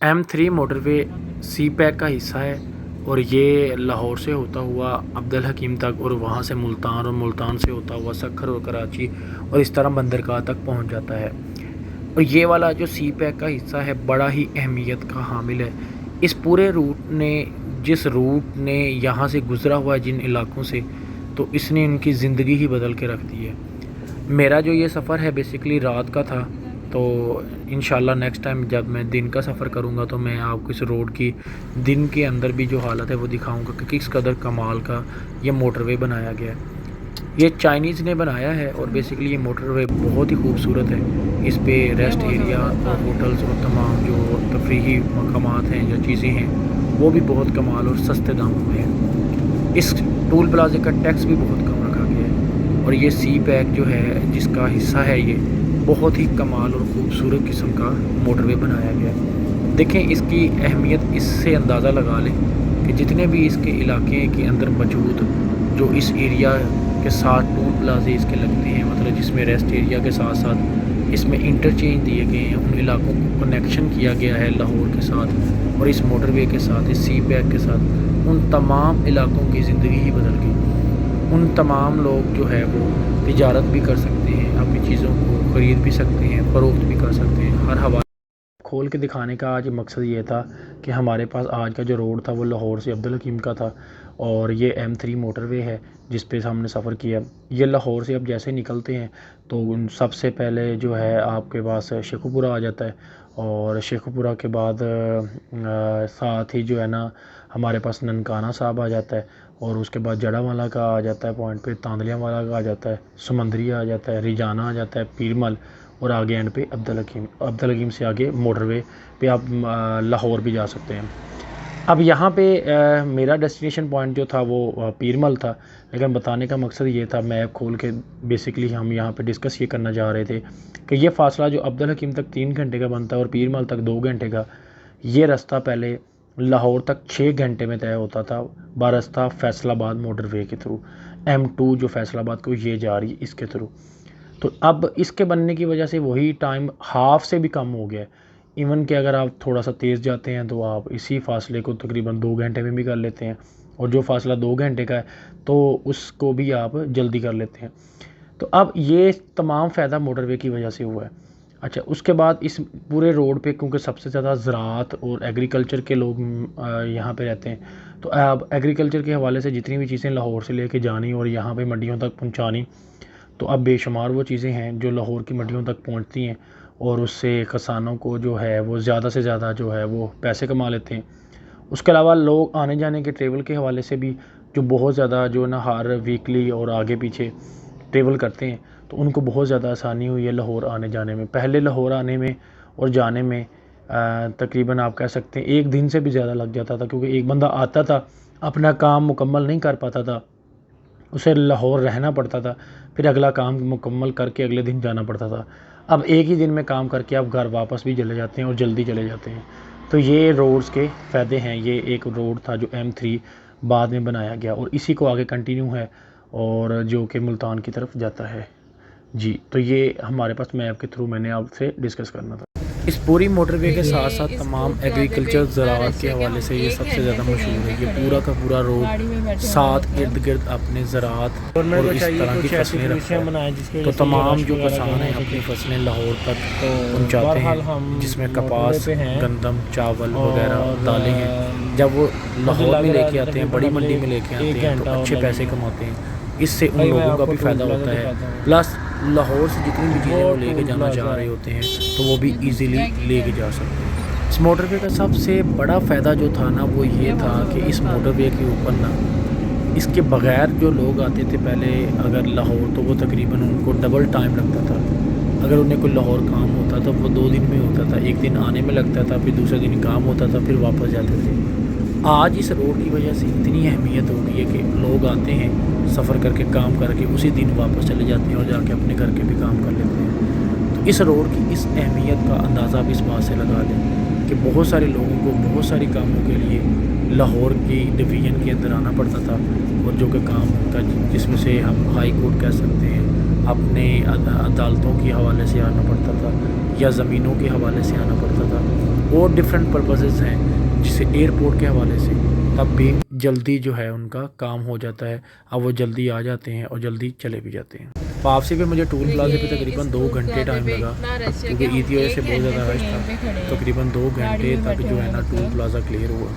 M3 motorway सी pack का हिस्सा है और ये लाहौर से होता हुआ अब्दुल हकीम तक और वहाँ से मुल्तान और मुल्तान से होता हुआ सक्खर और कराची और इस तरह बंदरगाह तक पहुँच जाता है। और ये वाला जो सी पैक का हिस्सा है बड़ा ही अहमियत का हामिल है। इस पूरे जिस रूट ने यहाँ से गुज़रा हुआ है जिन इलाक़ों से, तो इसने इनकी ज़िंदगी ही बदल के रख दी है। मेरा जो ये सफ़र है बेसिकली रात का था, तो इंशाल्लाह नेक्स्ट टाइम जब मैं दिन का सफ़र करूँगा तो मैं आपको इस रोड की दिन के अंदर भी जो हालत है वो दिखाऊँगा कि किस कदर कमाल का ये मोटरवे बनाया गया है। ये चाइनीज़ ने बनाया है और बेसिकली ये मोटरवे बहुत ही खूबसूरत है। इस पे रेस्ट एरिया और होटल्स और तमाम जो तफरीही मकामात हैं या चीज़ें हैं वो भी बहुत कमाल और सस्ते दामों में है। इस टूल प्लाजे का टैक्स भी बहुत कम रखा गया है और ये सी पैक जो है जिसका हिस्सा है ये बहुत ही कमाल और ख़ूबसूरत किस्म का मोटरवे बनाया गया है। देखें इसकी अहमियत इससे अंदाज़ा लगा लें कि जितने भी इसके इलाके के अंदर मौजूद जो इस एरिया के साथ टूल प्लाजे इसके लगते हैं, मतलब जिसमें रेस्ट एरिया के साथ साथ इसमें इंटरचेंज दिए गए हैं, उन इलाकों को कनेक्शन किया गया है लाहौर के साथ और इस मोटरवे के साथ, इस सी पैक के साथ, उन तमाम इलाकों की ज़िंदगी ही बदल गई। उन तमाम लोग जो है वो तिजारत भी कर सकते हैं, अपनी चीज़ों को ख़रीद भी सकते हैं, फ़रोख्त भी कर सकते हैं। हर हवा खोल के दिखाने का आज मकसद ये था कि हमारे पास आज का जो रोड था वो लाहौर से अब्दुल हकीम का था और ये M3 मोटरवे है जिस पे हमने सफ़र किया। ये लाहौर से अब जैसे निकलते हैं तो सबसे पहले जो है आपके पास शेखुपुरा आ जाता है और शेखुपुरा के बाद साथ ही जो है ना हमारे पास ननकाना साहब आ जाता है और उसके बाद जड़ावाला का आ जाता है पॉइंट पे, तांदलिया वाला का आ जाता है, समंदरिया आ जाता है, रिजाना आ जाता है, पीरमल और आगे एंड पे अब्दुल हकीम से आगे मोटरवे पे आप लाहौर भी जा सकते हैं। अब यहाँ पे मेरा डेस्टिनेशन पॉइंट जो था वो पीरमल था, लेकिन बताने का मकसद ये था, मैप खोल के बेसिकली हम यहाँ पे डिस्कस ये करना चाह रहे थे कि ये फ़ासला जो अब्दुल हकीम तक 3 घंटे का बनता है और पीरमल तक 2 घंटे का, ये रास्ता पहले लाहौर तक 6 घंटे में तय होता था बारस्ता फैसलाबाद मोटरवे के थ्रू। M2 जो फैसलाबाद को ये जा रही है इसके थ्रू, तो अब इसके बनने की वजह से वही टाइम हाफ से भी कम हो गया है। इवन कि अगर आप थोड़ा सा तेज़ जाते हैं तो आप इसी फासले को तकरीबन 2 घंटे में भी कर लेते हैं और जो फासला 2 घंटे का है तो उसको भी आप जल्दी कर लेते हैं। तो अब ये तमाम फ़ायदा मोटरवे की वजह से हुआ है। अच्छा, उसके बाद इस पूरे रोड पे क्योंकि सबसे ज़्यादा ज़राअत और एग्रीकल्चर के लोग यहाँ पे रहते हैं, तो अब एग्रीकल्चर के हवाले से जितनी भी चीज़ें लाहौर से लेके जानी और यहाँ पे मंडियों तक पहुँचानी, तो अब बेशुमार वो चीज़ें हैं जो लाहौर की मंडियों तक पहुँचती हैं और उससे किसानों को जो है वो ज़्यादा से ज़्यादा जो है वो पैसे कमा लेते हैं। उसके अलावा लोग आने जाने के ट्रेवल के हवाले से भी जो बहुत ज़्यादा जो ना हर वीकली और आगे पीछे ट्रेवल करते हैं तो उनको बहुत ज़्यादा आसानी हुई है लाहौर आने जाने में। पहले लाहौर आने में और जाने में तकरीबन आप कह सकते हैं 1 दिन से भी ज़्यादा लग जाता था, क्योंकि एक बंदा आता था अपना काम मुकम्मल नहीं कर पाता था, उसे लाहौर रहना पड़ता था, फिर अगला काम मुकम्मल करके अगले दिन जाना पड़ता था। अब एक ही दिन में काम करके आप घर वापस भी चले जाते हैं और जल्दी चले जाते हैं। तो ये रोड्स के फ़ायदे हैं। ये एक रोड था जो M3 बाद में बनाया गया और इसी को आगे कंटिन्यू है और जो कि मुल्तान की तरफ जाता है जी। तो ये हमारे पास मैप के थ्रू मैंने आपसे डिस्कस करना था। इस पूरी मोटरवे के साथ साथ तमाम एग्रीकल्चर ज़राअत के हवाले से ये सबसे ज़्यादा मशहूर है। ये पूरा का पूरा रोड साथ इर्द गिर्द अपने ज़राअत और इस तरह की फसलें रखता है। तो तमाम जो किसान हैं अपनी फसलें लाहौर तक पहुँचाते हैं, जिसमें कपास, गंदम, चावल वगैरह दालें हैं। जब वो लाहौर में लेके आते हैं, बड़ी मंडी में लेके आते हैं तो अच्छे पैसे कमाते हैं। इससे उन लोगों का भी फ़ायदा होता है, प्लस लाहौर से जितनी भी चीज़ें वो लेके जाना चाह रहे होते हैं तो वो भी इजीली लेके जा सकते हैं। इस मोटरवे का सबसे बड़ा फ़ायदा जो था ना वो ये था कि इस मोटरवे के ऊपर ना इसके बग़ैर जो लोग आते थे पहले अगर लाहौर, तो वो तकरीबन उनको डबल टाइम लगता था। अगर उन्हें कोई लाहौर काम होता था वो 2 दिन में होता था, 1 दिन आने में लगता था, फिर दूसरे दिन काम होता था, फिर वापस जाते थे। आज इस रोड की वजह से इतनी अहमियत हो गई है कि लोग आते हैं सफ़र करके, काम करके उसी दिन वापस चले जाते हैं और जाके अपने घर के भी काम कर लेते हैं। तो इस रोड की इस अहमियत का अंदाज़ा आप इस बात से लगा लें कि बहुत सारे लोगों को बहुत सारी कामों के लिए लाहौर की डिवीज़न के अंदर आना पड़ता था और जो कि काम होता जिसमें से हम हाई कोर्ट कह सकते हैं, अपने अदालतों के हवाले से आना पड़ता था या ज़मीनों के हवाले से आना पड़ता था। اور ڈفرینٹ پرپسز ہیں جسے ایئرپورٹ کے حوالے سے، تب بھی جلدی جو ہے ان کا کام ہو جاتا ہے، اب وہ جلدی آ جاتے ہیں اور جلدی چلے بھی جاتے ہیں۔ واپسی پہ مجھے ٹول پلازے پہ تقریباً 2 گھنٹے ٹائم لگا، کیونکہ عید کی وجہ سے بہت زیادہ رش تھا۔ تقریباً 2 گھنٹے تک جو ہے نا ٹول پلازہ کلیئر ہوا۔